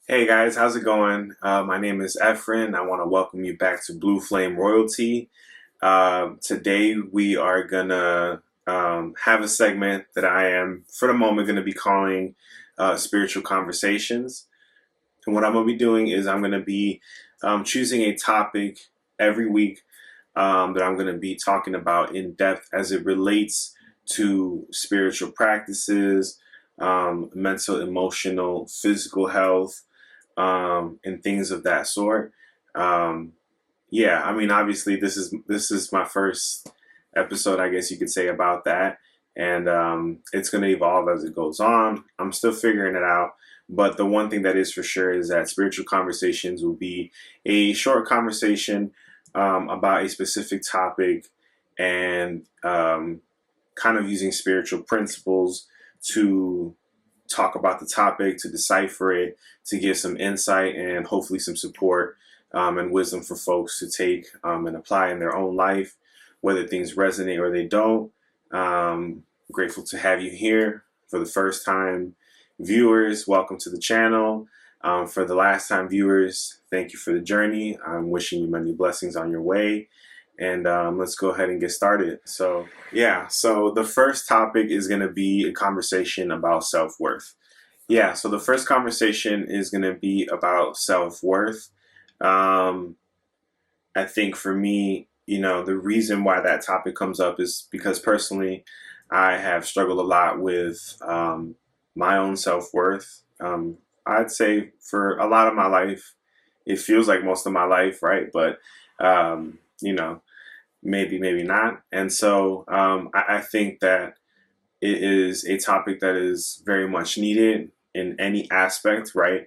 Hey guys, how's it going? My name is Efren. I want to welcome you back to Blue Flame Royalty. Today we are gonna have a segment that I am, for the moment, going to be calling Spiritual Conversations. And what I'm going to be doing is I'm going to be choosing a topic every week that I'm going to be talking about in depth as it relates to spiritual practices, mental, emotional, physical health, and things of that sort. Obviously this is my first episode, I guess you could say, about that, and it's going to evolve as it goes on. I'm still figuring it out, but the one thing that is for sure is that Spiritual Conversations will be a short conversation about a specific topic, and kind of using spiritual principles to talk about the topic, to decipher it, to give some insight and hopefully some support and wisdom for folks to take and apply in their own life, whether things resonate or they don't. Grateful to have you here. For the first time viewers, welcome to the channel. For the last time viewers, thank you for the journey. I'm wishing you many blessings on your way. And let's go ahead and get started. So the first topic is going to be a conversation about self-worth. So the first conversation is going to be about self-worth. I think for me, the reason why that topic comes up is because personally, I have struggled a lot with my own self-worth. I'd say for a lot of my life, it feels like most of my life, right? But maybe not. And so I think that it is a topic that is very much needed in any aspect, right?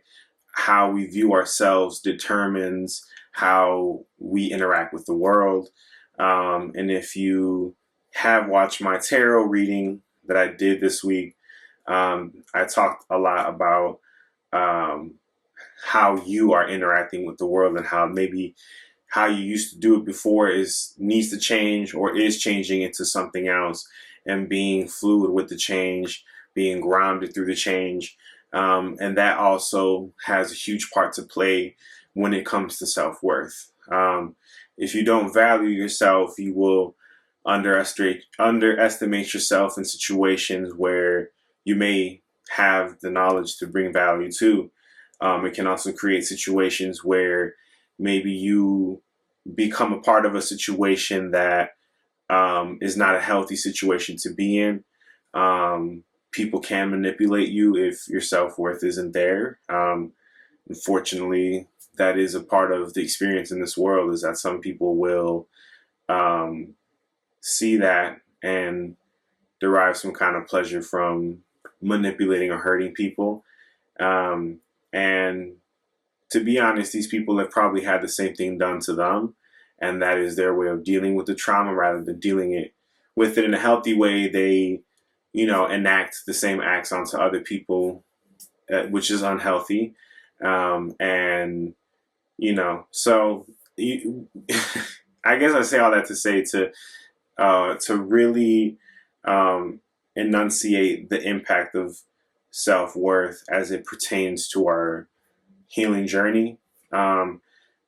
How we view ourselves determines how we interact with the world. And if you have watched my tarot reading that I did this week, I talked a lot about how you are interacting with the world, and how maybe how you used to do it before needs to change or is changing into something else, and being fluid with the change, being grounded through the change. And that also has a huge part to play when it comes to self-worth. If you don't value yourself, you will underestimate yourself in situations where you may have the knowledge to bring value to. It can also create situations where maybe you become a part of a situation that is not a healthy situation to be in. People can manipulate you if your self-worth isn't there. Unfortunately, that is a part of the experience in this world, is that some people will see that and derive some kind of pleasure from manipulating or hurting people. And to be honest, these people have probably had the same thing done to them, and that is their way of dealing with the trauma. Rather than dealing with it in a healthy way, they, enact the same acts onto other people, which is unhealthy. So I guess I say all that to say to really enunciate the impact of self-worth as it pertains to our healing journey,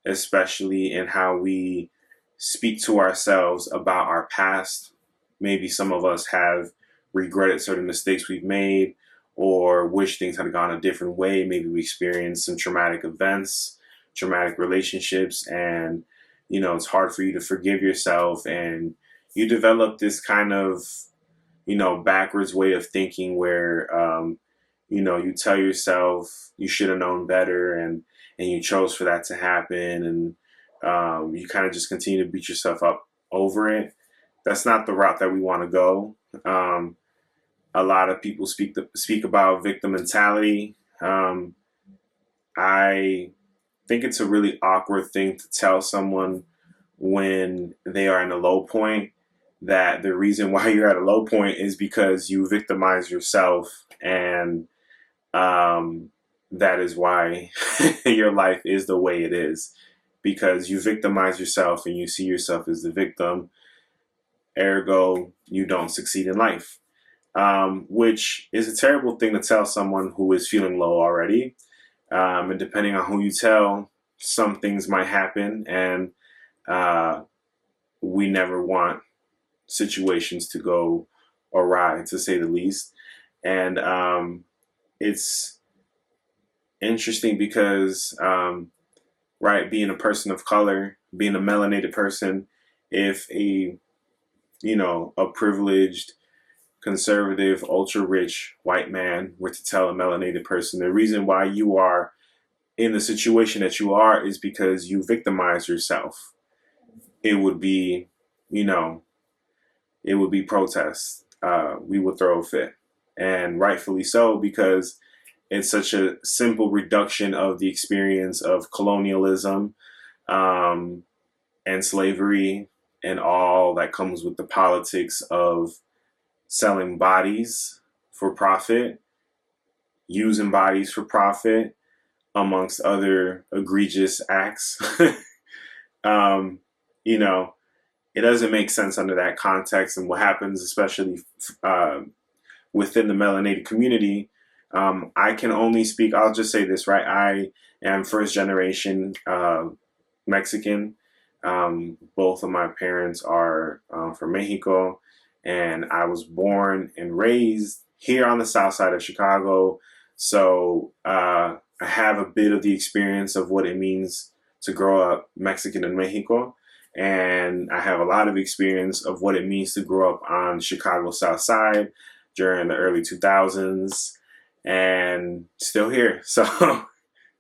especially in how we speak to ourselves about our past. Maybe some of us have regretted certain mistakes we've made, or wish things had gone a different way. Maybe we experienced some traumatic events, traumatic relationships, and it's hard for you to forgive yourself, and you develop this kind of backwards way of thinking where you tell yourself you should have known better, and you chose for that to happen, and you kind of just continue to beat yourself up over it. That's not the route that we want to go. A lot of people speak about victim mentality. I think it's a really awkward thing to tell someone when they are in a low point, that the reason why you're at a low point is because you victimize yourself, and that is why your life is the way it is, because you victimize yourself and you see yourself as the victim. Ergo, you don't succeed in life. which is a terrible thing to tell someone who is feeling low already. And depending on who you tell, some things might happen, and uh, we never want situations to go awry, to say the least. And it's interesting because, right, being a person of color, being a melanated person, if a privileged, conservative, ultra rich white man were to tell a melanated person the reason why you are in the situation that you are is because you victimize yourself, it would be, you know, it would be protest. We would throw a fit, and rightfully so, because it's such a simple reduction of the experience of colonialism, um, and slavery, and all that comes with the politics of selling bodies for profit, using bodies for profit, amongst other egregious acts. um, you know, it doesn't make sense under that context, and what happens, especially uh, within the melanated community. I can only speak. I'll just say this, right? I am first generation Mexican. Both of my parents are from Mexico, and I was born and raised here on the south side of Chicago. So I have a bit of the experience of what it means to grow up Mexican in Mexico. And I have a lot of experience of what it means to grow up on Chicago's South Side during the early 2000s, and still here. So,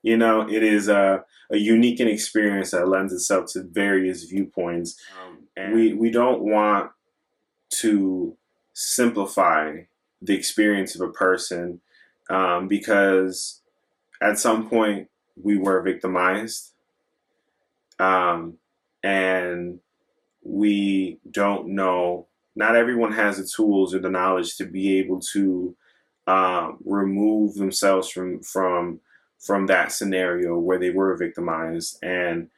it is a unique and experience that lends itself to various viewpoints. And we don't want to simplify the experience of a person, because at some point we were victimized, and we don't know. Not everyone has the tools or the knowledge to be able to remove themselves from that scenario where they were victimized, and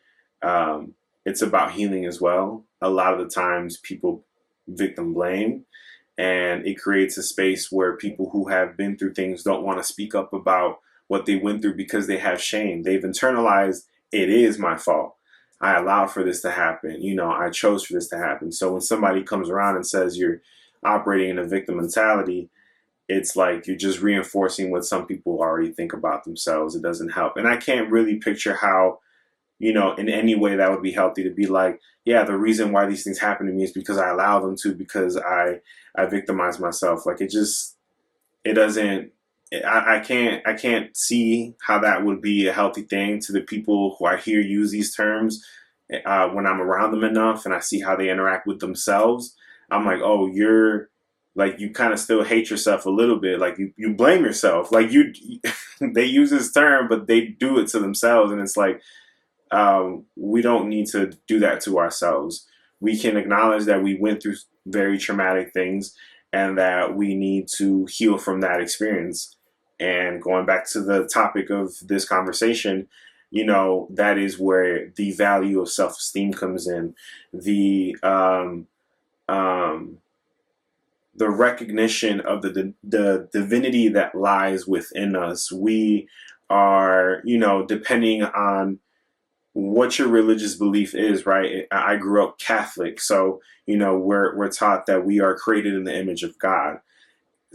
it's about healing as well. A lot of the times, people victim blame, and it creates a space where people who have been through things don't want to speak up about what they went through because they have shame. They've internalized, it is my fault. I allowed for this to happen. I chose for this to happen. So when somebody comes around and says you're operating in a victim mentality, it's like you're just reinforcing what some people already think about themselves. It doesn't help. And I can't really picture how, in any way that would be healthy to be like, yeah, the reason why these things happen to me is because I allow them to, because I victimize myself. Like it doesn't, I can't see how that would be a healthy thing to the people who I hear use these terms. When I'm around them enough and I see how they interact with themselves, I'm like, oh, you're like, you kind of still hate yourself a little bit. Like you blame yourself. Like they use this term, but they do it to themselves. And it's like, we don't need to do that to ourselves. We can acknowledge that we went through very traumatic things and that we need to heal from that experience. And going back to the topic of this conversation, that is where the value of self-esteem comes in. The recognition of the divinity that lies within us. We are, depending on what your religious belief is, right? I grew up Catholic, so we're taught that we are created in the image of God.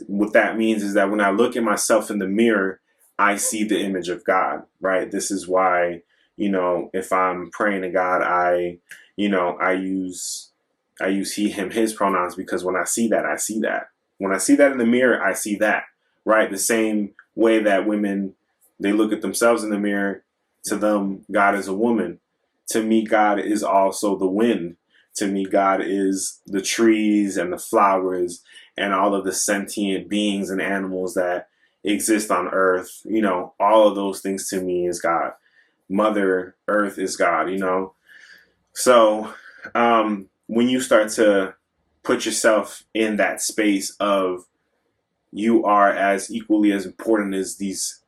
What that means is that when I look at myself in the mirror, I see the image of God, right? This is why, if I'm praying to God, I use he, him, his pronouns, because when I see that, I see that. When I see that in the mirror, I see that, right? The same way that women, they look at themselves in the mirror, to them, God is a woman. To me, God is also the wind. To me, God is the trees and the flowers and all of the sentient beings and animals that exist on earth. All of those things to me is God. Mother Earth is God, So when you start to put yourself in that space of you are as equally as important as these,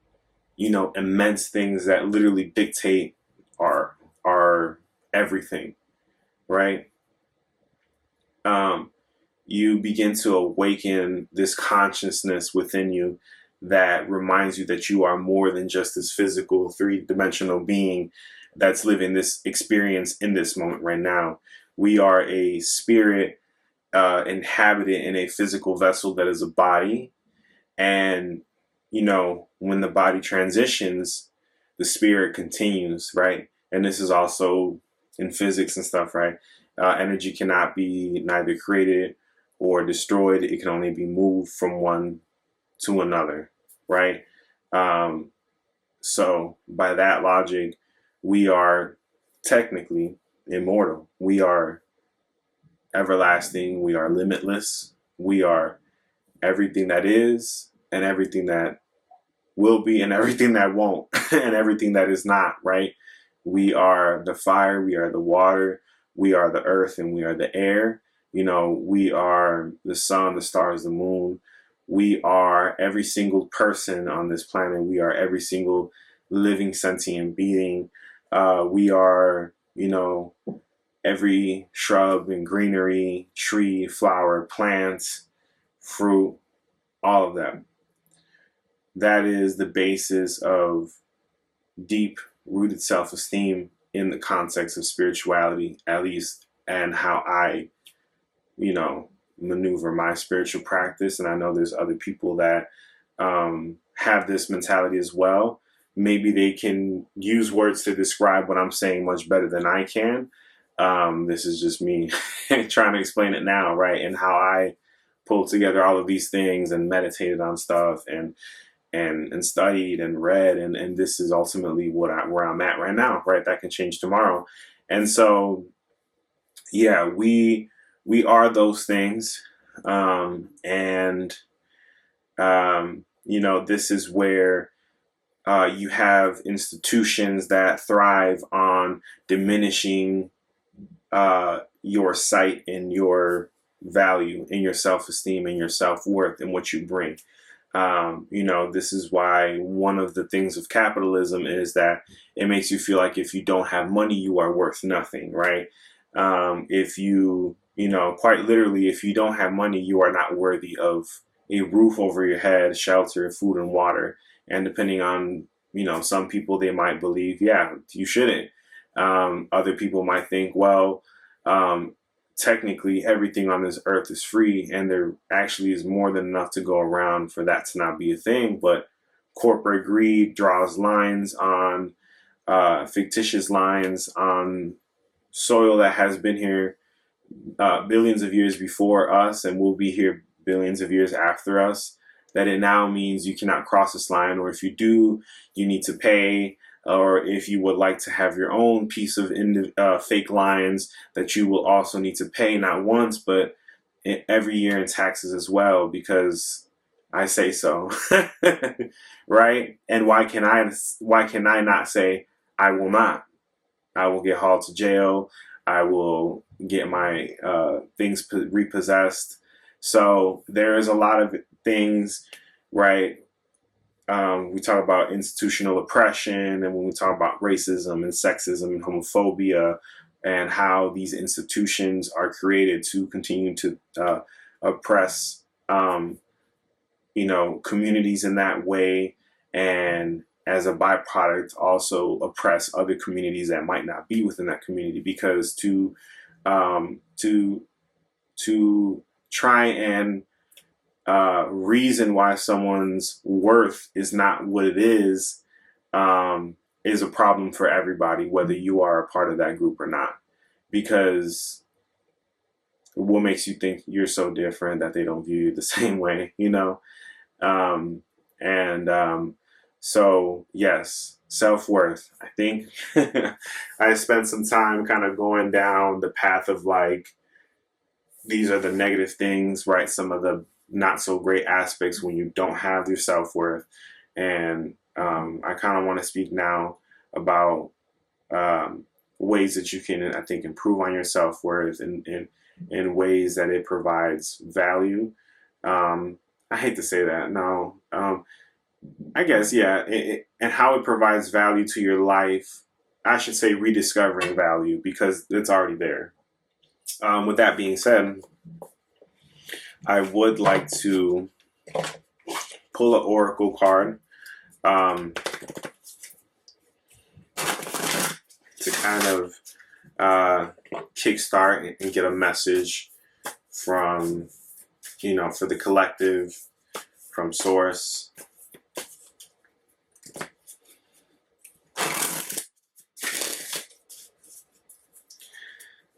immense things that literally dictate our everything, right? you begin to awaken this consciousness within you that reminds you that you are more than just this physical three-dimensional being that's living this experience in this moment right now. We are a spirit inhabited in a physical vessel that is a body. And, when the body transitions, the spirit continues, right? And this is also in physics and stuff, right? Energy cannot be neither created or destroyed. It can only be moved from one to another, right? Um, so by that logic, we are technically immortal. We are everlasting. We are limitless. We are everything that is and everything that will be and everything that won't and everything that is not, right? We are the fire, we are the water, we are the earth, and we are the air. We are the sun, the stars, the moon. We are every single person on this planet. We are every single living sentient being. We are, every shrub and greenery, tree, flower, plant, fruit, all of that. That is the basis of deep rooted self-esteem in the context of spirituality, at least, and how I, maneuver my spiritual practice. And I know there's other people that have this mentality as well. Maybe they can use words to describe what I'm saying much better than I can. This is just me trying to explain it now, right? And how I pulled together all of these things and meditated on stuff and studied and read, and this is ultimately where I'm at right now, right? That can change tomorrow. And so, yeah, we are those things. This is where you have institutions that thrive on diminishing your sight and your value and your self-esteem and your self-worth and what you bring. This is why one of the things of capitalism is that it makes you feel like if you don't have money, you are worth nothing, right? If you, quite literally, if you don't have money, you are not worthy of a roof over your head, shelter, food, and water. And depending on, some people, they might believe, yeah, you shouldn't. Other people might think, well, technically everything on this earth is free, and there actually is more than enough to go around for that to not be a thing. But corporate greed draws lines on fictitious lines on soil that has been here billions of years before us and will be here billions of years after us, that it now means you cannot cross this line, or if you do, you need to pay, or if you would like to have your own piece of fake lines, that you will also need to pay not once, but every year in taxes as well, because I say so, right? And why can I not say I will not? I will get hauled to jail. I will get my things repossessed. So there is a lot of things, right? We talk about institutional oppression, and when we talk about racism and sexism and homophobia, and how these institutions are created to continue to oppress, communities in that way, and as a byproduct, also oppress other communities that might not be within that community, because to try and reason why someone's worth is not what it is a problem for everybody, whether you are a part of that group or not. Because what makes you think you're so different that they don't view you the same way, So yes, self-worth. I think I spent some time kind of going down the path of like, these are the negative things, right? Some of the not so great aspects when you don't have your self-worth. And I kind of want to speak now about ways that you can, I think, improve on your self-worth in ways that it provides value. I hate to say that. No. I guess, yeah. And how it provides value to your life. I should say rediscovering value, because it's already there. With that being said, I would like to pull an oracle card to kind of kickstart and get a message from, for the collective, from source.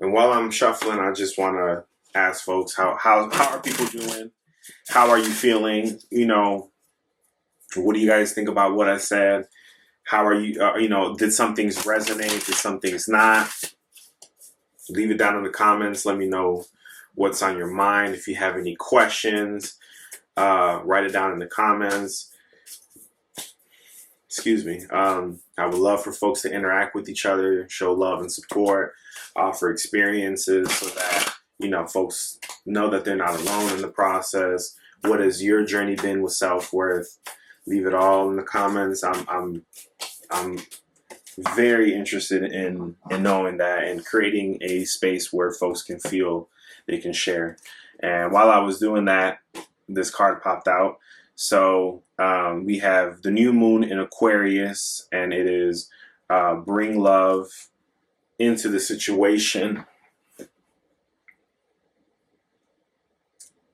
And while I'm shuffling, I just want to ask folks, how are people doing? How are you feeling? What do you guys think about what I said? How are you? Did some things resonate? Did some things not? Leave it down in the comments. Let me know what's on your mind. If you have any questions, write it down in the comments. Excuse me. I would love for folks to interact with each other, show love and support, offer experiences so that, folks know that they're not alone in the process. What has your journey been with self-worth? Leave it all in the comments. I'm very interested in knowing that and creating a space where folks can feel they can share. And while I was doing that, this card popped out. So we have the new moon in Aquarius, and it is bring love into the situation.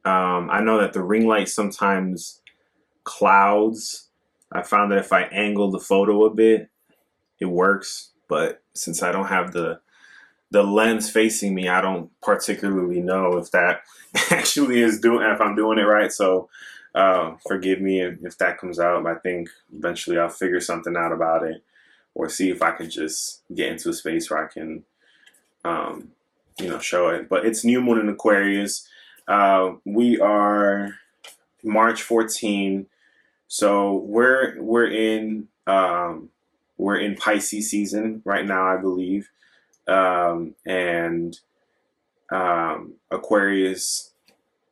I know that the ring light sometimes clouds. I found that if I angle the photo a bit, it works. But since I don't have the lens facing me, I don't particularly know if that actually is if I'm doing it right. So forgive me if that comes out. I think eventually I'll figure something out about it, or see if I can just get into a space where I can, show it. But it's new moon in Aquarius. We are March 14. So we're in Pisces season right now, I believe. And Aquarius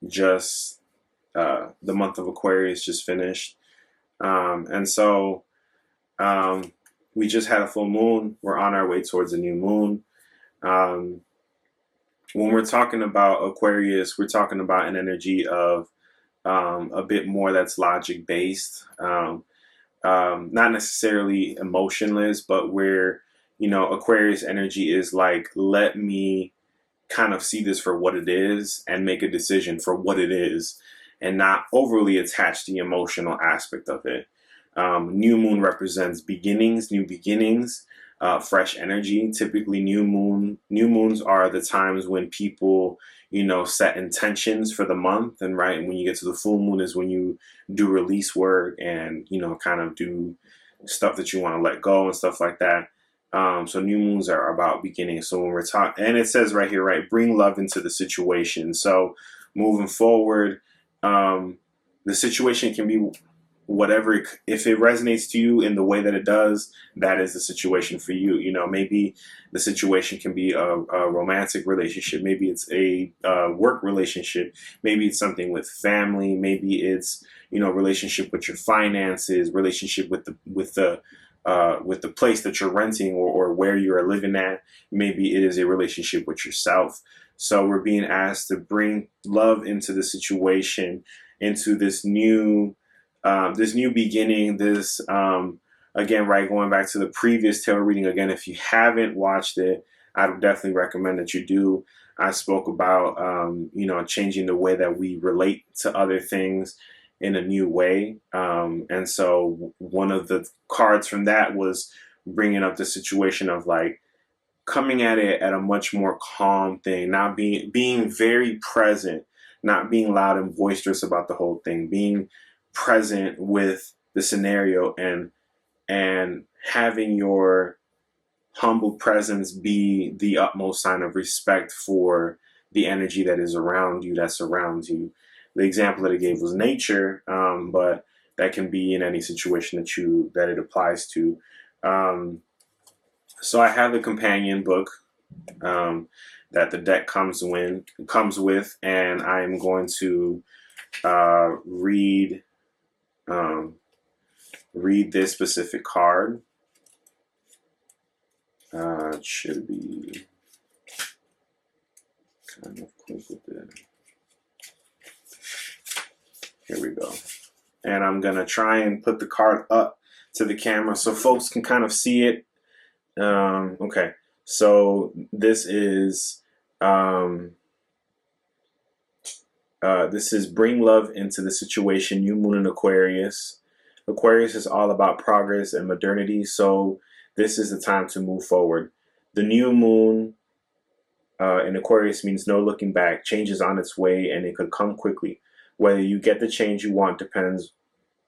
just the month of Aquarius just finished, and so we just had a full moon. We're on our way towards a new moon. When we're talking about Aquarius, we're talking about an energy of a bit more that's logic based, not necessarily emotionless, but where Aquarius energy is like, let me kind of see this for what it is and make a decision for what it is, and not overly attach the emotional aspect of it. New moon represents beginnings, new beginnings, fresh energy. Typically, new moons are the times when people, set intentions for the month, and right when you get to the full moon is when you do release work and kind of do stuff that you want to let go and stuff like that. So new moons are about beginnings. So when we're talking, and it says right here, right, bring love into the situation. So moving forward, the situation can be whatever. If it resonates to you in the way that it does, that is the situation for you. Maybe the situation can be a romantic relationship. Maybe it's a work relationship. Maybe it's something with family. Maybe it's relationship with your finances, relationship with the place that you're renting or where you are living at. Maybe it is a relationship with yourself. So we're being asked to bring love into the situation, into this new beginning, this, again, right, going back to the previous tarot reading, again, if you haven't watched it, I would definitely recommend that you do. I spoke about, changing the way that we relate to other things in a new way. And so one of the cards from that was bringing up the situation of like coming at it at a much more calm thing, not being very present, not being loud and boisterous about the whole thing, being present with the scenario and having your humble presence be the utmost sign of respect for the energy that is around you, that surrounds you. The example that I gave was nature, but that can be in any situation that it applies to. So I have the companion book that the deck comes with, and I am going to read this specific card. It should be kind of close with it. Here we go. And I'm going to try and put the card up to the camera so folks can kind of see it. Okay. So this is bring love into the situation. New moon in Aquarius. Aquarius is all about progress and modernity. So this is the time to move forward. The new moon in Aquarius means no looking back. Change is on its way and it could come quickly. Whether you get the change you want depends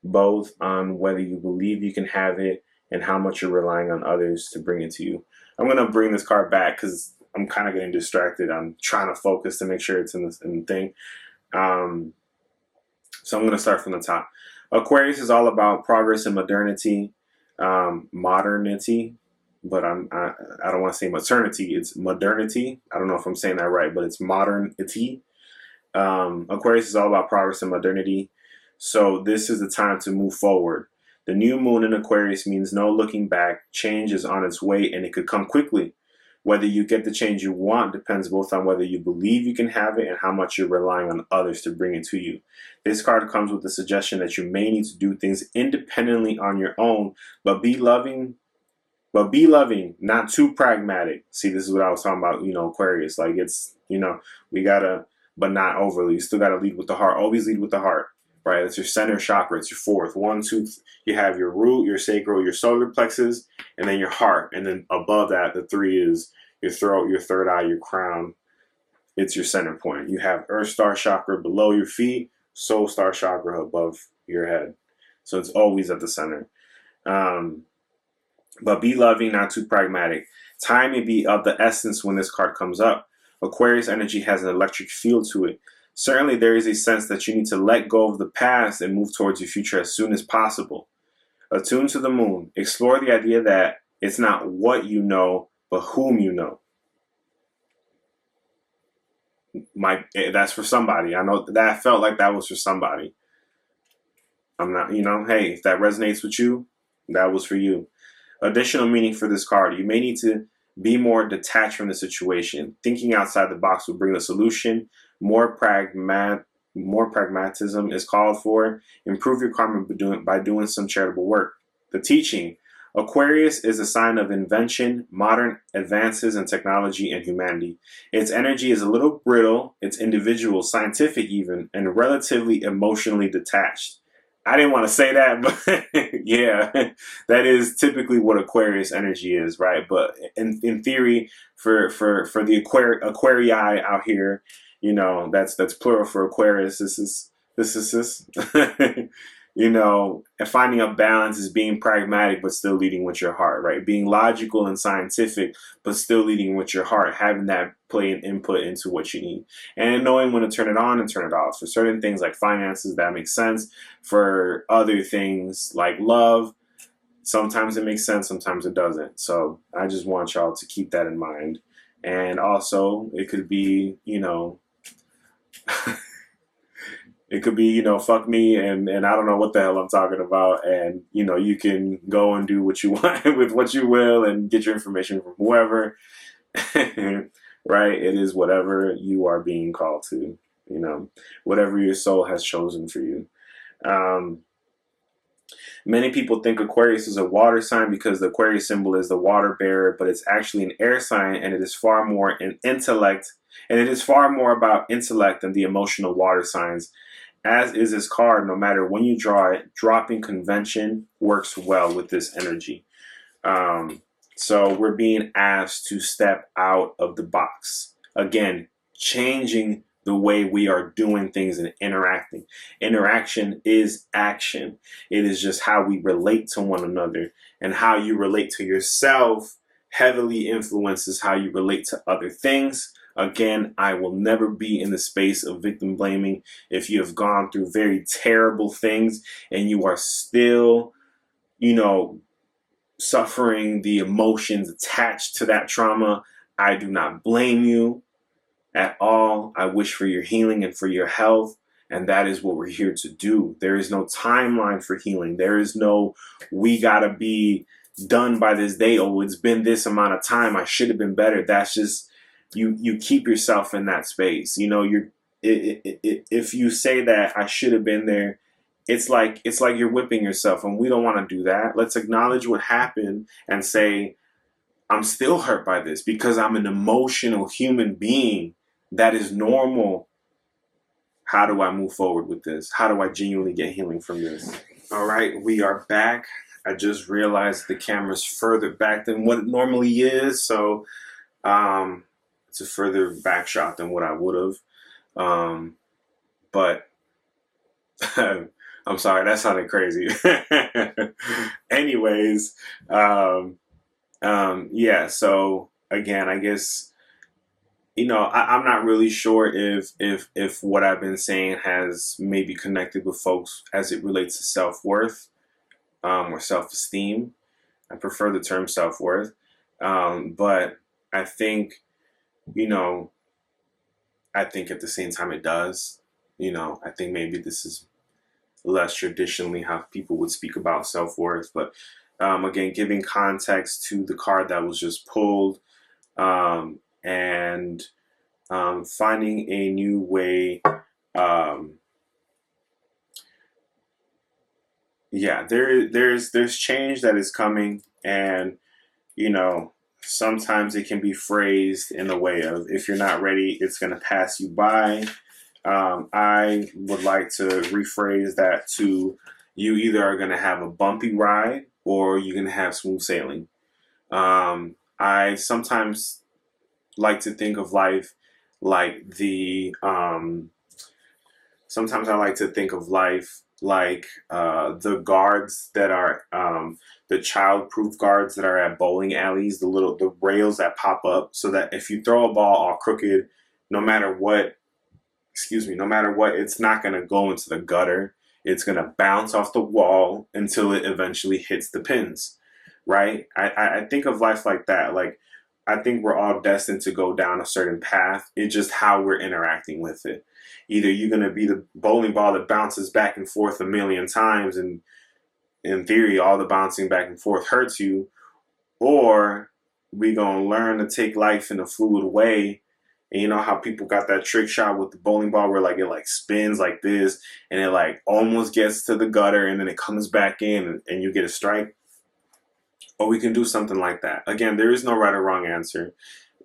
both on whether you believe you can have it and how much you're relying on others to bring it to you. I'm going to bring this card back because I'm kind of getting distracted. I'm trying to focus to make sure it's in the thing. So I'm going to start from the top. Aquarius is all about progress and modernity. Modernity. But I don't want to say maternity. It's modernity. I don't know if I'm saying that right, but it's modernity. Aquarius is all about progress and modernity. So this is the time to move forward. The new moon in Aquarius means no looking back. Change is on its way and it could come quickly. Whether you get the change you want depends both on whether you believe you can have it and how much you're relying on others to bring it to you. This card comes with the suggestion that you may need to do things independently on your own, but be loving, not too pragmatic. See, this is what I was talking about, Aquarius. Like it's, we gotta, but not overly. You still gotta lead with the heart. Always lead with the heart, right? It's your center chakra. It's your fourth. 1, 2, you have your root, your sacral, your solar plexus, and then your heart. And then above that, the 3 is your throat, your third eye, your crown. It's your center point. You have earth star chakra below your feet, soul star chakra above your head. So it's always at the center. But be loving, not too pragmatic. Time may be of the essence when this card comes up. Aquarius energy has an electric feel to it. Certainly there is a sense that you need to let go of the past and move towards your future as soon as possible. Attune to the moon. Explore the idea that it's not what you know, but whom you know. That's for somebody. I know that felt like that was for somebody. I'm not, hey, if that resonates with you, that was for you. Additional meaning for this card. You may need to be more detached from the situation. Thinking outside the box will bring the solution. More pragmatism is called for. Improve your karma by doing some charitable work. The teaching. Aquarius is a sign of invention, modern advances in technology and humanity. Its energy is a little brittle, it's individual, scientific even, and relatively emotionally detached. I didn't want to say that, but yeah, that is typically what Aquarius energy is, right? But in theory, for the Aquarii out here, that's plural for Aquarius. This is and finding a balance is being pragmatic but still leading with your heart, right? Being logical and scientific but still leading with your heart, having that play an input into what you need. And knowing when to turn it on and turn it off. For certain things like finances, that makes sense. For other things like love, sometimes it makes sense, sometimes it doesn't. So I just want y'all to keep that in mind. And also, it could be, it could be, fuck me and I don't know what the hell I'm talking about. And, you can go and do what you want with what you will and get your information from whoever, right? It is whatever you are being called to, whatever your soul has chosen for you. Many people think Aquarius is a water sign because the Aquarius symbol is the water bearer, but it's actually an air sign and it is far more in intellect. And it is far more about intellect than the emotional water signs. As is this card, no matter when you draw it, dropping convention works well with this energy. So we're being asked to step out of the box. Again, changing the way we are doing things and interacting. Interaction is action. It is just how we relate to one another, and how you relate to yourself heavily influences how you relate to other things. Again, I will never be in the space of victim blaming. If you have gone through very terrible things and you are still, suffering the emotions attached to that trauma, I do not blame you at all. I wish for your healing and for your health. And that is what we're here to do. There is no timeline for healing. There is no, we gotta be done by this day. Oh, it's been this amount of time. I should have been better. That's just, you keep yourself in that space. if you say that I should have been there, it's like you're whipping yourself, and we don't want to do that. Let's acknowledge what happened and say, I'm still hurt by this because I'm an emotional human being. That is normal. How do I move forward with this? How do I genuinely get healing from this? All right, we are back. I just realized the camera's further back than what it normally is, so it's a further back shot than what I would have. But I'm sorry, that sounded crazy. Anyways, yeah. So again, I guess I'm not really sure if what I've been saying has maybe connected with folks as it relates to self-worth or self-esteem. I prefer the term self-worth, but I think I think at the same time it does. I think maybe this is less traditionally how people would speak about self-worth, but again, giving context to the card that was just pulled, and finding a new way. Yeah, there's change that is coming, and sometimes it can be phrased in a way of, if you're not ready, it's going to pass you by. I would like to rephrase that to, you either are going to have a bumpy ride or you're going to have smooth sailing. I sometimes like to think of life like sometimes I like to think of life like the guards that are the child-proof guards that are at bowling alleys, the rails that pop up so that if you throw a ball all crooked, no matter what, it's not going to go into the gutter. It's going to bounce off the wall until it eventually hits the pins, right? I think of life like that. Like, I think we're all destined to go down a certain path. It's just how we're interacting with it. Either you're going to be the bowling ball that bounces back and forth a million times, and in theory, all the bouncing back and forth hurts you, or we're going to learn to take life in a fluid way. And you know how people got that trick shot with the bowling ball where like it like spins like this and it like almost gets to the gutter and then it comes back in and you get a strike? Or we can do something like that. Again, there is no right or wrong answer.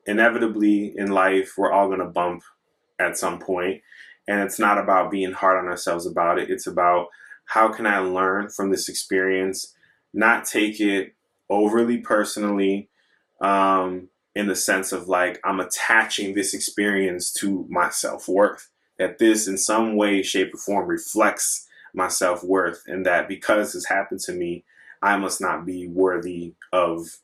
Inevitably in life, we're all going to bump at some point. And it's not about being hard on ourselves about it. It's about, how can I learn from this experience, not take it overly personally, in the sense of like, I'm attaching this experience to my self-worth, that this in some way, shape, or form reflects my self-worth, and that because this happened to me, I must not be worthy of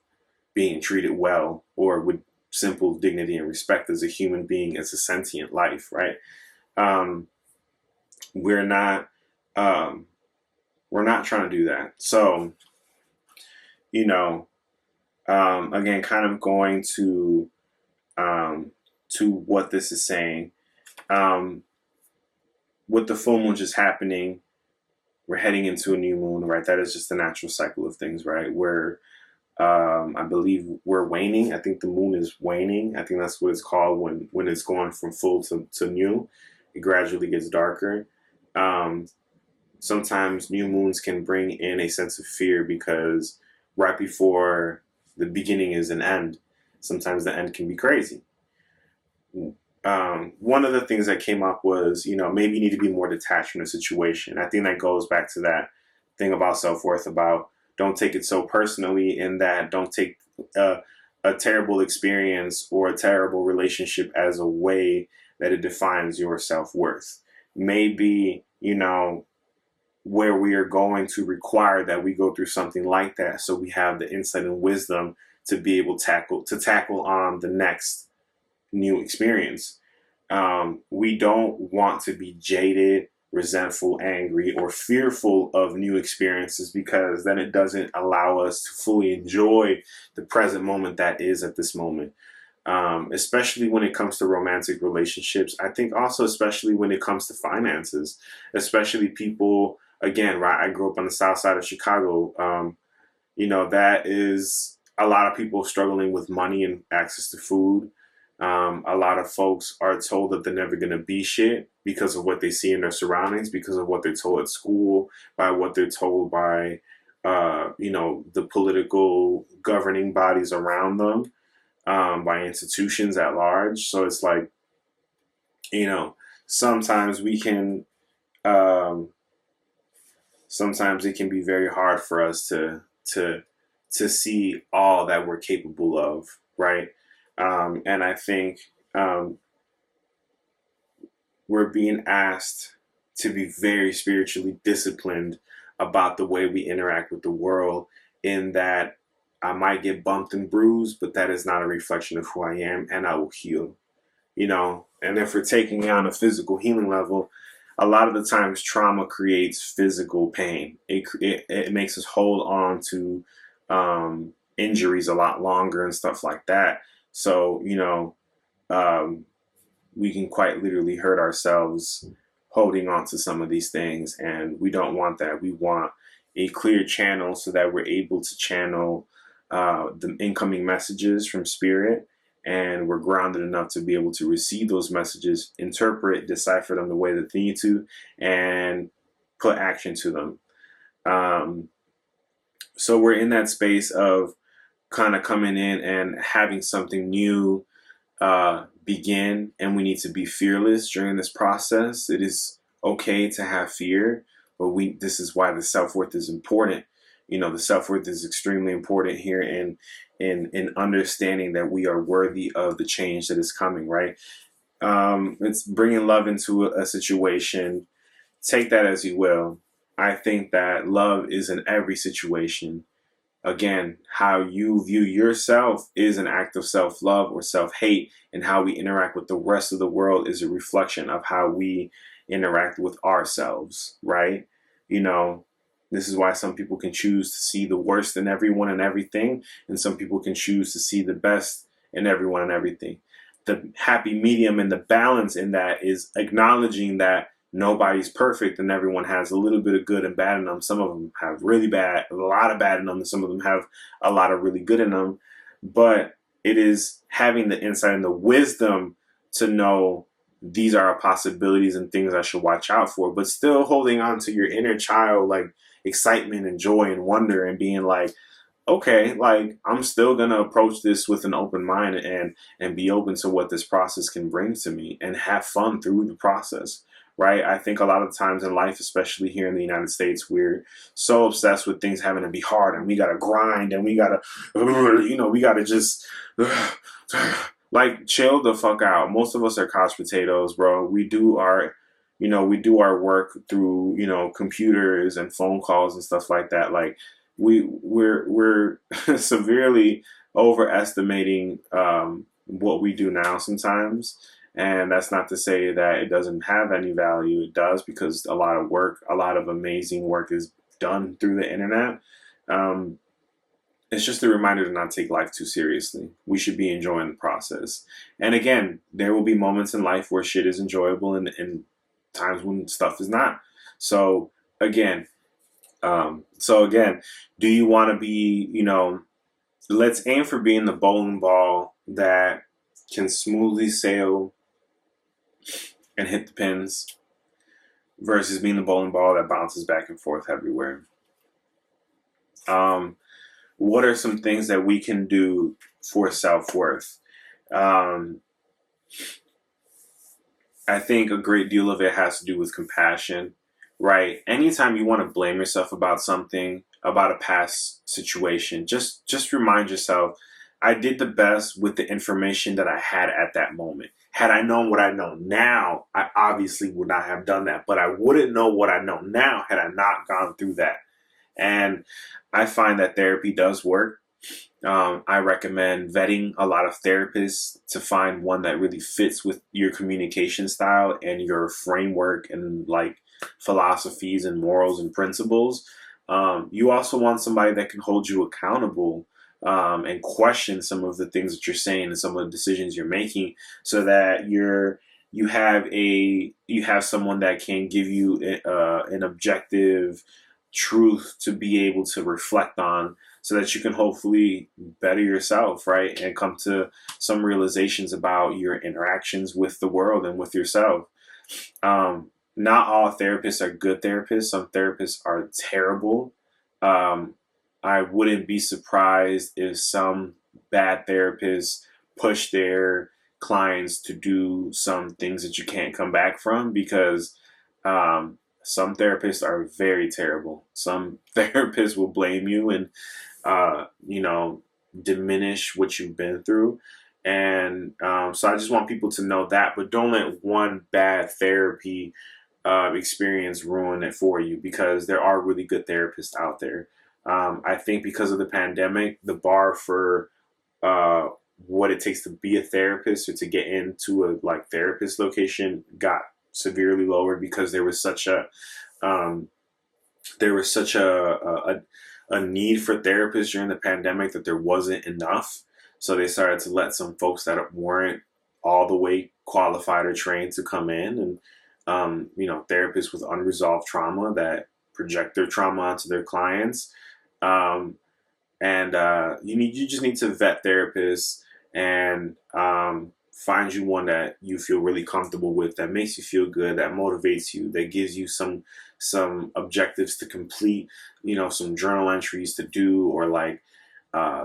being treated well or with simple dignity and respect as a human being, as a sentient life, right? We're not trying to do that. So, again, kind of going to what this is saying. With the full moon just happening, we're heading into a new moon, right? That is just the natural cycle of things, right? Where I believe we're waning. I think the moon is waning. I think that's what it's called when it's going from full to new. It gradually gets darker. Sometimes new moons can bring in a sense of fear because right before the beginning is an end, sometimes the end can be crazy. One of the things that came up was, maybe you need to be more detached from the situation. I think that goes back to that thing about self-worth, about don't take it so personally, in that don't take a terrible experience or a terrible relationship as a way that it defines your self-worth. Maybe, where we are going to require that we go through something like that, so we have the insight and wisdom to be able to tackle on the next new experience. We don't want to be jaded, resentful, angry, or fearful of new experiences, because then it doesn't allow us to fully enjoy the present moment that is at this moment. Especially when it comes to romantic relationships. I think also especially when it comes to finances, especially people, again, right, I grew up on the south side of Chicago. That is a lot of people struggling with money and access to food. A lot of folks are told that they're never going to be shit because of what they see in their surroundings, because of what they're told at school, by what they're told by, the political governing bodies around them, by institutions at large. So it's like, you know, sometimes we can, um, sometimes it can be very hard for us to see all that we're capable of, right? And I think um, we're being asked to be very spiritually disciplined about the way we interact with the world, in that I might get bumped and bruised, but that is not a reflection of who I am, and I will heal. And if we're taking it on a physical healing level, a lot of the times trauma creates physical pain. It makes us hold on to injuries a lot longer and stuff like that. So, um, we can quite literally hurt ourselves holding on to some of these things, and we don't want that. We want a clear channel so that we're able to channel the incoming messages from spirit, and we're grounded enough to be able to receive those messages, interpret, decipher them the way that they need to, and put action to them. um, so we're in that space of kind of coming in and having something new begin, and we need to be fearless during this process. It is okay to have fear, but this is why the self-worth is important. The self-worth is extremely important here in understanding that we are worthy of the change that is coming, right? It's bringing love into a situation. Take that as you will. I think that love is in every situation. Again, how you view yourself is an act of self love or self hate, and how we interact with the rest of the world is a reflection of how we interact with ourselves, right? You know, this is why some people can choose to see the worst in everyone and everything, and some people can choose to see the best in everyone and everything. The happy medium and the balance in that is acknowledging that nobody's perfect and everyone has a little bit of good and bad in them. Some of them have really bad, a lot of bad in them, and some of them have a lot of really good in them. But it is having the insight and the wisdom to know these are possibilities and things I should watch out for, but still holding on to your inner child, like excitement and joy and wonder, and being like, okay, like I'm still gonna approach this with an open mind, and be open to what this process can bring to me, and have fun through the process. Right? I think a lot of times in life, especially here in the United States, we're so obsessed with things having to be hard, and we gotta grind, and we gotta, we gotta just like chill the fuck out. Most of us are couch potatoes, bro. We do our work through computers and phone calls and stuff like that. Like we're severely overestimating what we do now sometimes. And that's not to say that it doesn't have any value. It does, because a lot of amazing work is done through the internet. It's just a reminder to not take life too seriously. We should be enjoying the process. And again, there will be moments in life where shit is enjoyable, and times when stuff is not. So again, do you want to be, let's aim for being the bowling ball that can smoothly sail and hit the pins, versus being the bowling ball that bounces back and forth everywhere. What are some things that we can do for self-worth? I think a great deal of it has to do with compassion, right? Anytime you want to blame yourself about something, about a past situation, just remind yourself, I did the best with the information that I had at that moment. Had I known what I know now, I obviously would not have done that, but I wouldn't know what I know now had I not gone through that. And I find that therapy does work. I recommend vetting a lot of therapists to find one that really fits with your communication style and your framework and like philosophies and morals and principles. You also want somebody that can hold you accountable, and question some of the things that you're saying and some of the decisions you're making, so that you have someone that can give you an objective truth to be able to reflect on, so that you can hopefully better yourself, right? And come to some realizations about your interactions with the world and with yourself. Not all therapists are good therapists. Some therapists are terrible. Um, I wouldn't be surprised if some bad therapists push their clients to do some things that you can't come back from, because some therapists are very terrible. Some therapists will blame you and, you know, diminish what you've been through. And so I just want people to know that, but don't let one bad therapy experience ruin it for you, because there are really good therapists out there. I think because of the pandemic, the bar for uh, what it takes to be a therapist or to get into a like therapist location got severely lowered, because um, there was such a need for therapists during the pandemic that there wasn't enough. So they started to let some folks that weren't all the way qualified or trained to come in, and you know, therapists with unresolved trauma that project their trauma onto their clients. Um, and you just need to vet therapists and find you one that you feel really comfortable with, that makes you feel good, that motivates you, that gives you some objectives to complete, you know, some journal entries to do, or like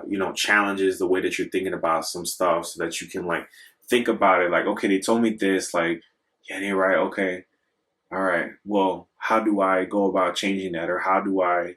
you know, challenges the way that you're thinking about some stuff, so that you can like think about it like, okay, they told me this, like, yeah, they're right, okay, all right, well, how do I go about changing that? Or how do I,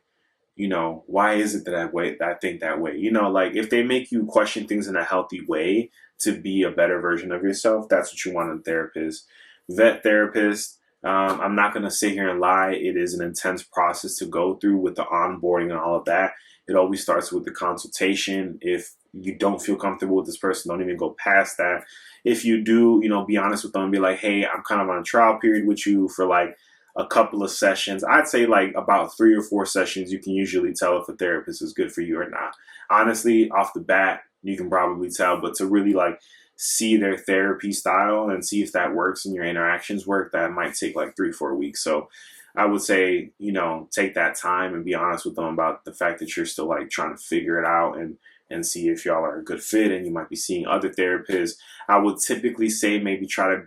you know, why is it that I think that way? You know, like if they make you question things in a healthy way to be a better version of yourself, that's what you want in a therapist. Vet therapist. I'm not going to sit here and lie. It is an intense process to go through with the onboarding and all of that. It always starts with the consultation. If you don't feel comfortable with this person, don't even go past that. If you do, you know, be honest with them and be like, hey, I'm kind of on a trial period with you for like a couple of sessions. I'd say like about 3 or 4 sessions, you can usually tell if a therapist is good for you or not. Honestly, off the bat, you can probably tell, but to really like see their therapy style and see if that works and your interactions work, that might take like 3 or 4 weeks. So I would say, you know, take that time and be honest with them about the fact that you're still like trying to figure it out, and see if y'all are a good fit, and you might be seeing other therapists. I would typically say maybe try to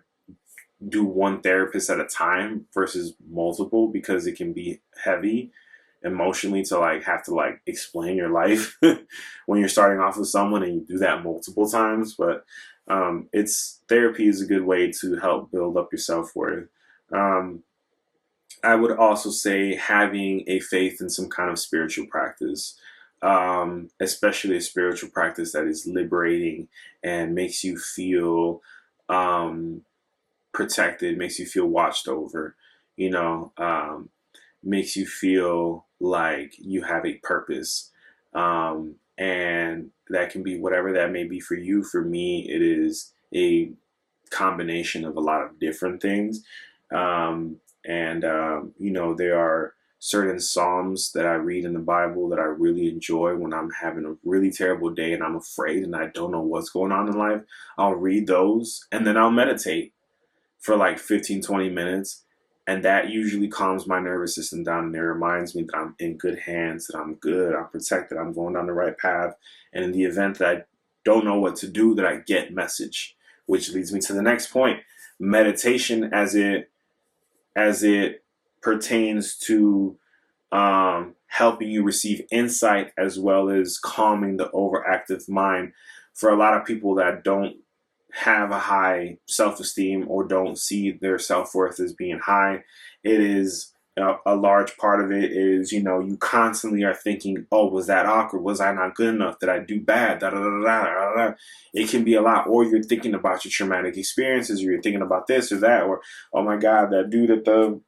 do one therapist at a time versus multiple, because it can be heavy emotionally to like have to like explain your life when you're starting off with someone and you do that multiple times. But it's therapy is a good way to help build up your self-worth. I would also say having a faith in some kind of spiritual practice, especially a spiritual practice that is liberating and makes you feel protected, makes you feel watched over, you know, makes you feel like you have a purpose. And that can be whatever that may be for you. For me, it is a combination of a lot of different things. You know, there are certain Psalms that I read in the Bible that I really enjoy when I'm having a really terrible day and I'm afraid and I don't know what's going on in life. I'll read those and then I'll meditate for like 15-20 minutes. And that usually calms my nervous system down, and it reminds me that I'm in good hands, that I'm good, I'm protected, I'm going down the right path. And in the event that I don't know what to do, that I get message, which leads me to the next point. Meditation as it pertains to helping you receive insight as well as calming the overactive mind. For a lot of people that don't have a high self-esteem or don't see their self-worth as being high, it is a large part of it is, you know, you constantly are thinking, oh, was that awkward? Was I not good enough? Did I do bad? Da, da, da, da, da, da. It can be a lot. Or you're thinking about your traumatic experiences, or you're thinking about this or that, or, oh my God, that dude at the,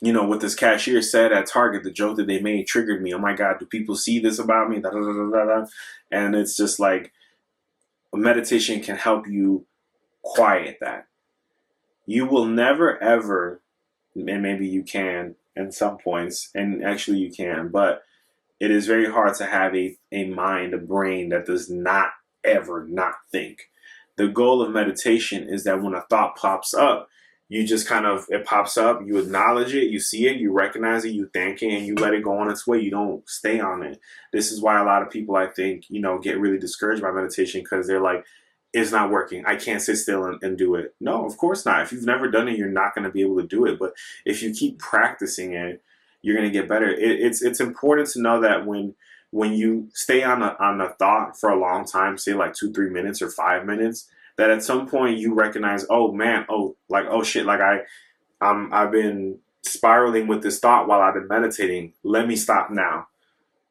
you know, what this cashier said at Target, the joke that they made triggered me. Oh my God, do people see this about me? Da, da, da, da, da, da. And it's just like, meditation can help you quiet that. You will never ever, and maybe you can at some points, and actually you can, but it is very hard to have a mind, a brain that does not ever not think. The goal of meditation is that when a thought pops up, you just kind of, it pops up, you acknowledge it, you see it, you recognize it, you thank it, and you let it go on its way. You don't stay on it. This is why a lot of people, I think, get really discouraged by meditation, because they're like, it's not working. I can't sit still and do it. No, of course not. If you've never done it, you're not going to be able to do it. But if you keep practicing it, you're going to get better. It's important to know that when you stay on a thought for a long time, say like 2-3 minutes or 5 minutes, that at some point you recognize, oh man, oh shit, like I've been spiraling with this thought while I've been meditating. Let me stop now.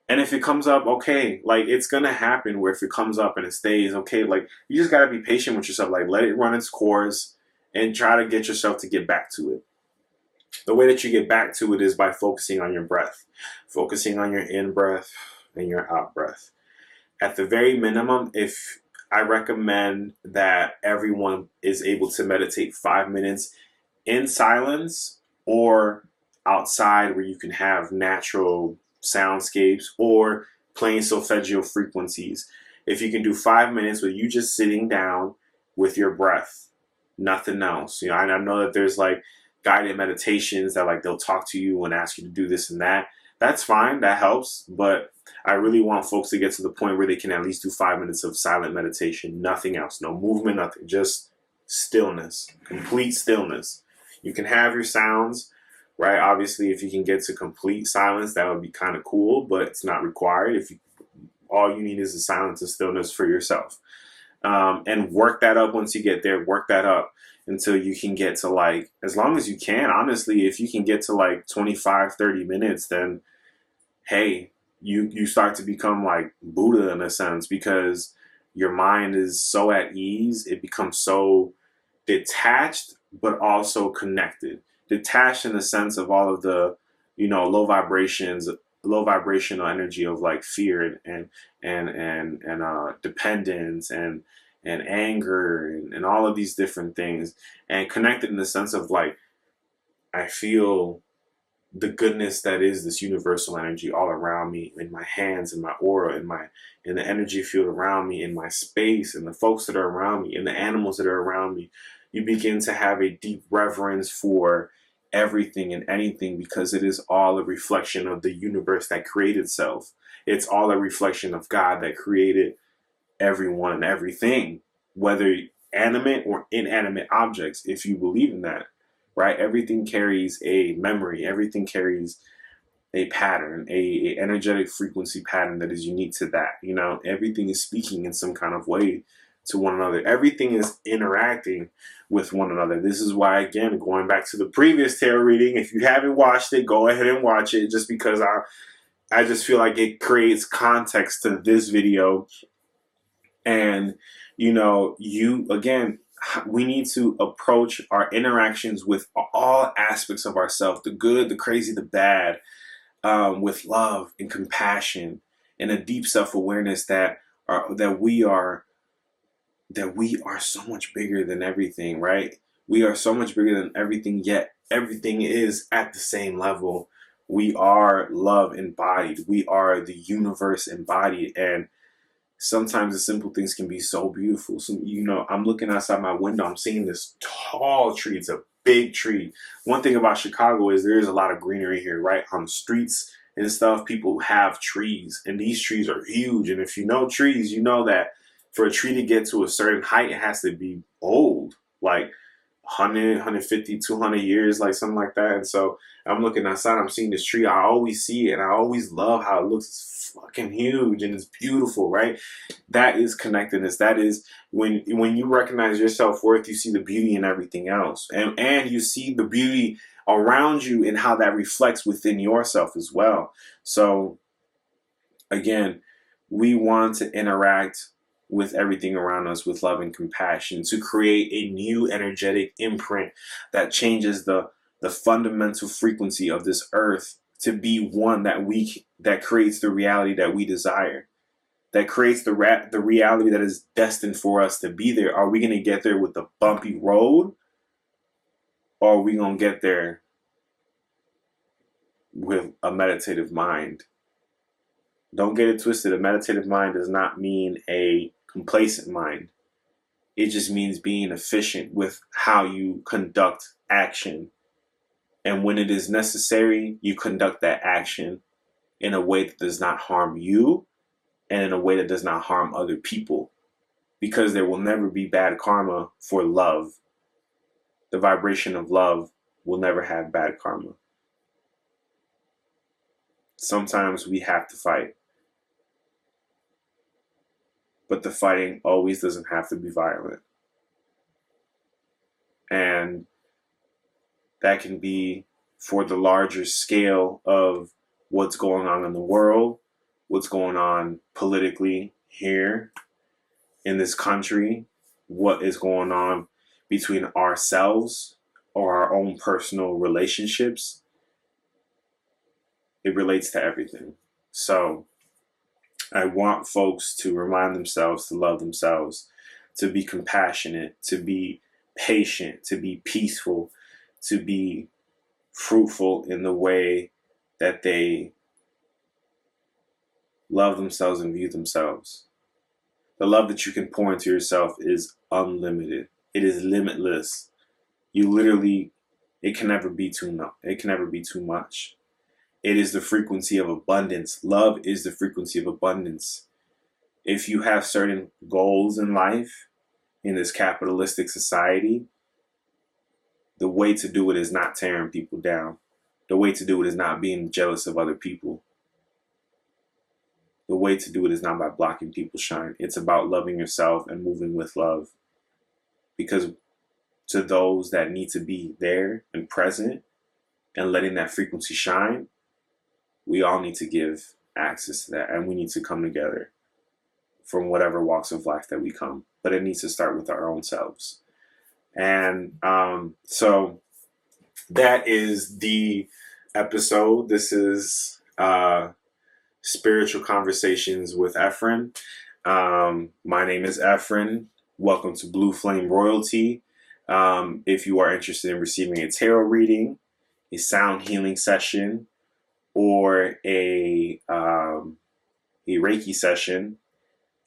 And if it comes up, okay, like it's gonna happen where if it comes up and it stays, okay, like you just gotta be patient with yourself, like let it run its course and try to get yourself to get back to it. The way that you get back to it is by focusing on your breath, focusing on your in breath and your out breath. At the very minimum, if I recommend that everyone is able to meditate 5 minutes in silence or outside where you can have natural soundscapes or playing solfeggio frequencies. If you can do 5 minutes with you just sitting down with your breath, nothing else. I know that there's like guided meditations that like they'll talk to you and ask you to do this and that. That's fine, that helps, but I really want folks to get to the point where they can at least do 5 minutes of silent meditation, nothing else, no movement, nothing, just stillness, complete stillness. You can have your sounds, right? Obviously, if you can get to complete silence, that would be kind of cool, but it's not required. All you need is the silence and stillness for yourself. And work that up once you get there, work that up until you can get to like, as long as you can, honestly, if you can get to like 25-30 minutes, then hey, you start to become like Buddha in a sense, because your mind is so at ease. It becomes so detached, but also connected. Detached in the sense of all of the, low vibrational energy of like fear and dependence and anger and all of these different things, and connected in the sense of like, I feel the goodness that is this universal energy all around me, in my hands, in my aura, in the energy field around me, in my space, and the folks that are around me, and the animals that are around me. You begin to have a deep reverence for everything and anything, because it is all a reflection of the universe that created itself. It's all a reflection of God that created everyone and everything, whether animate or inanimate objects, if you believe in that. Right? Everything carries a memory. Everything carries a pattern, a energetic frequency pattern that is unique to that. Everything is speaking in some kind of way to one another. Everything is interacting with one another. This is why, again, going back to the previous tarot reading, if you haven't watched it, go ahead and watch it, just because I just feel like it creates context to this video. And, we need to approach our interactions with all aspects of ourselves, the good, the crazy, the bad, with love and compassion and a deep self-awareness that we are so much bigger than everything, right? We are so much bigger than everything, yet everything is at the same level. We are love embodied. We are the universe embodied. And sometimes the simple things can be so beautiful. So, I'm looking outside my window. I'm seeing this tall tree. It's a big tree. One thing about Chicago is there is a lot of greenery here, right? On the streets and stuff, people have trees, and these trees are huge. And if you know trees, you know that for a tree to get to a certain height, it has to be old, like 100, 150, 200 years, like something like that. And so I'm looking outside, I'm seeing this tree. I always see it, and I always love how it looks. It's fucking huge, and it's beautiful, right? That is connectedness. That is when you recognize your self-worth, you see the beauty in everything else. And you see the beauty around you and how that reflects within yourself as well. So again, we want to interact with everything around us with love and compassion, to create a new energetic imprint that changes the fundamental frequency of this earth to be one that creates the reality that we desire, that creates the reality that is destined for us to be there. Are we going to get there with the bumpy road, or are we going to get there with a meditative mind? Don't get it twisted. A meditative mind does not mean a complacent mind. It just means being efficient with how you conduct action. And when it is necessary, you conduct that action in a way that does not harm you and in a way that does not harm other people. Because there will never be bad karma for love. The vibration of love will never have bad karma. Sometimes we have to fight. But the fighting always doesn't have to be violent. And that can be for the larger scale of what's going on in the world, what's going on politically here in this country, what is going on between ourselves or our own personal relationships. It relates to everything. So I want folks to remind themselves to love themselves, to be compassionate, to be patient, to be peaceful, to be fruitful in the way that they love themselves and view themselves. The love that you can pour into yourself is unlimited. It is limitless. You literally, it can never be too much. It can never be too much. It is the frequency of abundance. Love is the frequency of abundance. If you have certain goals in life, in this capitalistic society, the way to do it is not tearing people down. The way to do it is not being jealous of other people. The way to do it is not by blocking people's shine. It's about loving yourself and moving with love. Because to those that need to be there and present and letting that frequency shine, we all need to give access to that, and we need to come together from whatever walks of life that we come. But it needs to start with our own selves. And so that is the episode. This is Spiritual Conversations with Efren. My name is Efren. Welcome to Blue Flame Royalty. If you are interested in receiving a tarot reading, a sound healing session, or a Reiki session,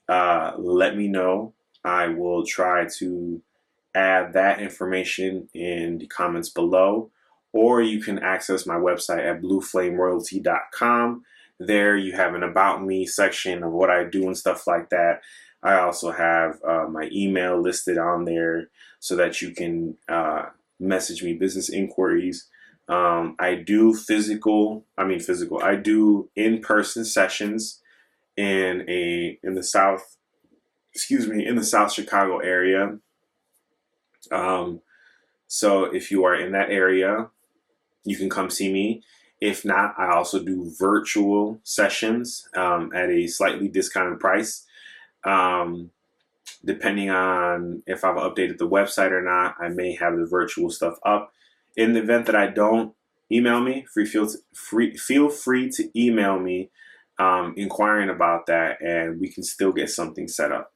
let me know. I will try to add that information in the comments below, or you can access my website at blueflameroyalty.com. There you have an About Me section of what I do and stuff like that. I also have my email listed on there so that you can message me business inquiries. I do I do in-person sessions in the South Chicago area. So if you are in that area, you can come see me. If not, I also do virtual sessions at a slightly discounted price. Depending on if I've updated the website or not, I may have the virtual stuff up. In the event that I don't, email me. Feel free to email me inquiring about that, and we can still get something set up.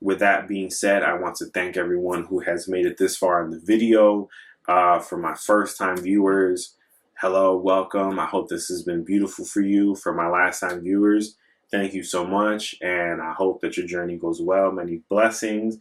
With that being said, I want to thank everyone who has made it this far in the video. For my first-time viewers, hello, welcome. I hope this has been beautiful for you. For my last-time viewers, thank you so much, and I hope that your journey goes well. Many blessings.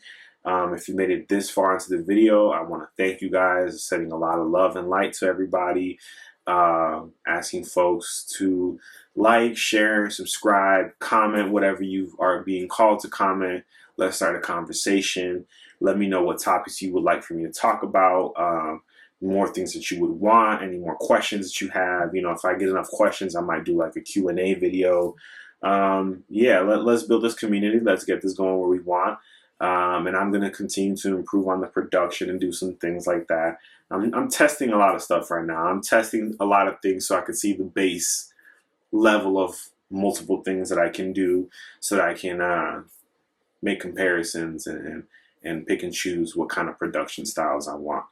If you made it this far into the video, I want to thank you guys, sending a lot of love and light to everybody, asking folks to like, share, subscribe, comment, whatever you are being called to comment. Let's start a conversation. Let me know what topics you would like for me to talk about, more things that you would want, any more questions that you have. You know, if I get enough questions, I might do like a Q&A video. Let's build this community. Let's get this going where we want. And I'm going to continue to improve on the production and do some things like that. I'm testing a lot of stuff right now. I'm testing a lot of things so I can see the base level of multiple things that I can do, so that I can make comparisons and pick and choose what kind of production styles I want.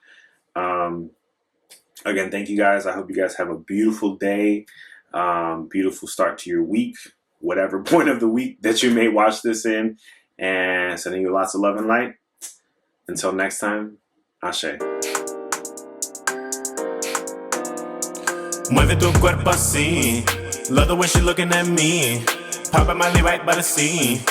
Again, thank you guys. I hope you guys have a beautiful day, beautiful start to your week, whatever point of the week that you may watch this in, and sending you lots of love and light. Until next time, Asé. Mueve tu cuerpo así. Love the way she looking at me. Pop at my lip right by the sea.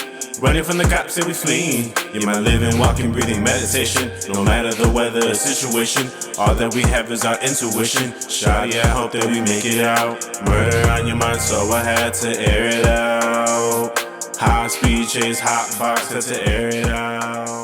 Running from the cops that we fleeing. You're my living, walking, breathing meditation. No matter the weather or situation, all that we have is our intuition. Shawty, I hope that we make it out. Murder on your mind, so I had to air it out. High speed chase, hot box, had to air it out.